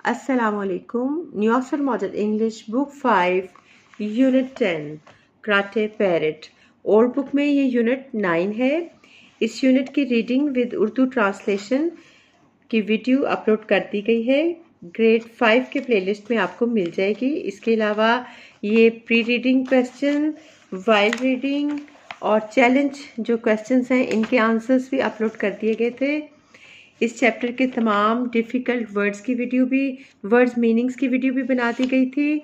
Assalamualaikum. New Oxford Modern English Book 5 Unit 10 karate parrot. Old book में ये unit 9 है। इस यूनिट की रीडिंग विद उर्दू ट्रांसलेशन की वीडियो अपलोड कर दी गई है। ग्रेड 5 के प्लेलिस्ट में आपको मिल जाएगी। इसके अलावा ये pre reading question, while reading और चैलेंज जो क्वेश्चंस हैं इनके आंसर्स भी अपलोड कर दिए गए थे। इस चैप्टर के तमाम डिफ़िकल्ट वर्ड्स की वीडियो भी, वर्ड्स मीनिंग्स की वीडियो भी बना दी गई थी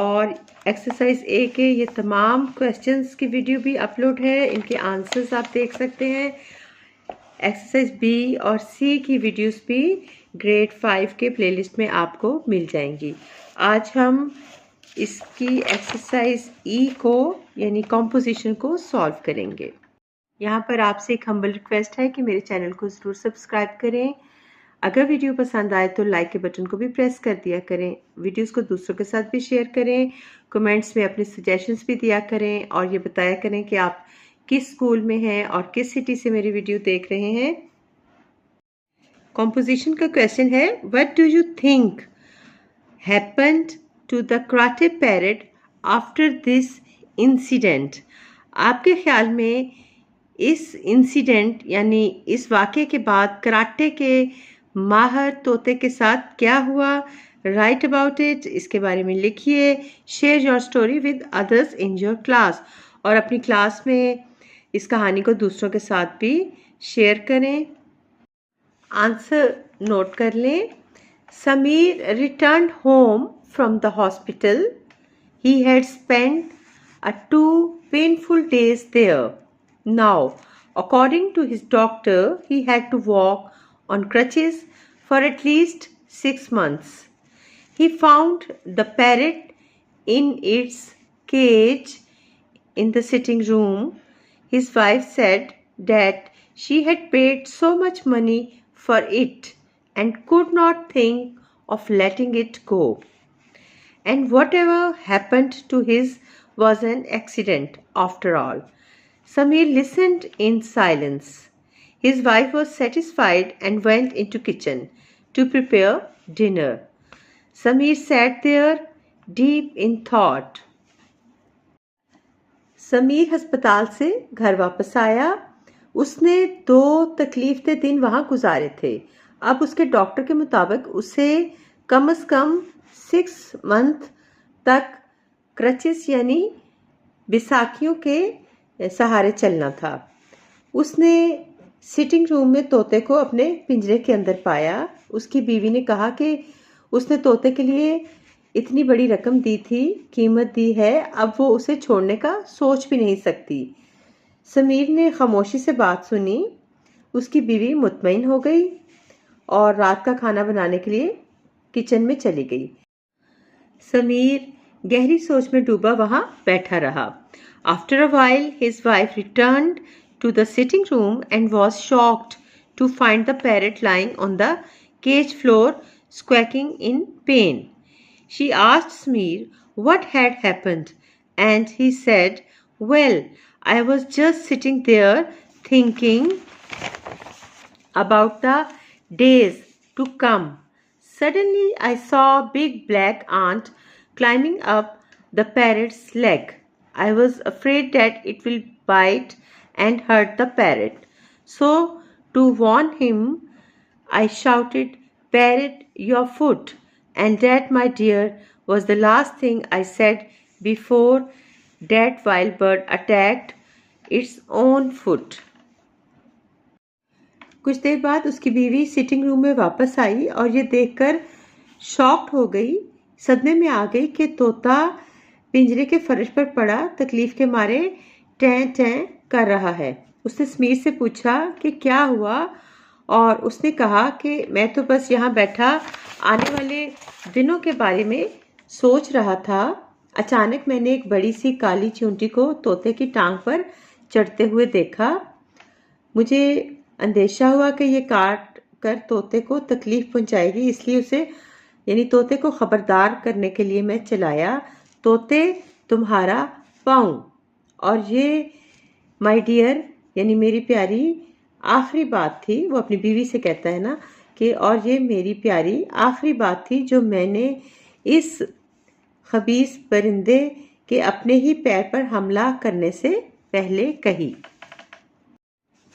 और एक्सरसाइज ए के ये तमाम क्वेश्चंस की वीडियो भी अपलोड है। इनके आंसर्स आप देख सकते हैं। एक्सरसाइज बी और सी की वीडियोस भी ग्रेड 5 के प्लेलिस्ट में आपको मिल जाएंगी। आज हम इसकी एक्सरसाइज ई को यानी कॉम्पोजिशन को सॉल्व करेंगे। यहाँ पर आपसे एक हम्बल रिक्वेस्ट है कि मेरे चैनल को ज़रूर सब्सक्राइब करें। अगर वीडियो पसंद आए तो लाइक के बटन को भी प्रेस कर दिया करें। वीडियोस को दूसरों के साथ भी शेयर करें। कमेंट्स में अपने सजेशंस भी दिया करें और ये बताया करें कि आप किस स्कूल में हैं और किस सिटी से मेरी वीडियो देख रहे हैं। कॉम्पोजिशन का क्वेश्चन है, what do you think happened to the karate parrot after this incident? आपके ख्याल में इस इंसिडेंट यानी इस वाक़े के बाद कराटे के माहर तोते के साथ क्या हुआ? राइट अबाउट इट, इसके बारे में लिखिए। Share your story with others in your class, और अपनी क्लास में इस कहानी को दूसरों के साथ भी शेयर करें। आंसर नोट कर लें। Sameer return home from the hospital. He had spent 2 painful days there. Now, according to his doctor, he had to walk on crutches for at least 6 months. He found the parrot in its cage in the sitting room. His wife said that she had paid so much money for it and could not think of letting it go. And whatever happened to his was an accident after all. Samir listened in silence. His wife was satisfied and went into kitchen to prepare dinner. Samir sat there deep in thought. Sameer अस्पताल से घर वापस आया। उसने 2 तकलीफदेह दिन वहां गुजारे थे। अब उसके डॉक्टर के मुताबिक उसे कम से कम 6 मंथ तक क्रचेस यानी बिसाखियों के सहारे चलना था। उसने सिटिंग रूम में तोते को अपने पिंजरे के अंदर पाया। उसकी बीवी ने कहा कि उसने तोते के लिए इतनी बड़ी रकम दी थी, कीमत दी है, अब वो उसे छोड़ने का सोच भी नहीं सकती। समीर ने खामोशी से बात सुनी। उसकी बीवी मुतमईन हो गई और रात का खाना बनाने के लिए किचन में चली गई। समीर गहरी सोच में डूबा वहां बैठा रहा। After a while, his wife returned to the sitting room and was shocked to find the parrot lying on the cage floor, squawking in pain. She asked Smear what had happened, and he said, "Well, I was just sitting there thinking about the days to come. Suddenly, I saw a big black ant climbing up the parrot's leg. I was afraid that it will bite and hurt the parrot. So, to warn him, I shouted, 'Parrot, your foot!' And that, my dear, was the last thing I said before that wild bird attacked its own foot." कुछ देर बाद उसकी बीवी sitting room में वापस आई और ये देखकर shocked हो गई, सदमे में आ गई कि तोता पिंजरे के फर्श पर पड़ा तकलीफ के मारे टैं टैं कर रहा है। उसने समीर से पूछा कि क्या हुआ, और उसने कहा कि मैं तो बस यहाँ बैठा आने वाले दिनों के बारे में सोच रहा था। अचानक मैंने एक बड़ी सी काली चींटी को तोते की टांग पर चढ़ते हुए देखा। मुझे अंदेशा हुआ कि ये काट कर तोते को तकलीफ पहुंचाएगी, इसलिए उसे यानी तोते को खबरदार करने के लिए मैं चलाया, तोते तुम्हारा पाऊं। और ये माय डियर यानी मेरी प्यारी आखिरी बात थी। वो अपनी बीवी से कहता है ना कि और ये मेरी प्यारी आखिरी बात थी जो मैंने इस खबीस परिंदे के अपने ही पैर पर हमला करने से पहले कही।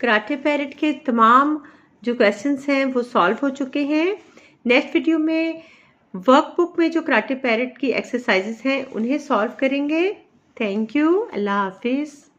कराटे पैरेट के तमाम जो क्वेश्चंस हैं वो सॉल्व हो चुके हैं। नेक्स्ट वीडियो में वर्कबुक में जो कराटे पैरेट की एक्सरसाइजेस हैं उन्हें सॉल्व करेंगे। Thank you. अल्लाह हाफिज़।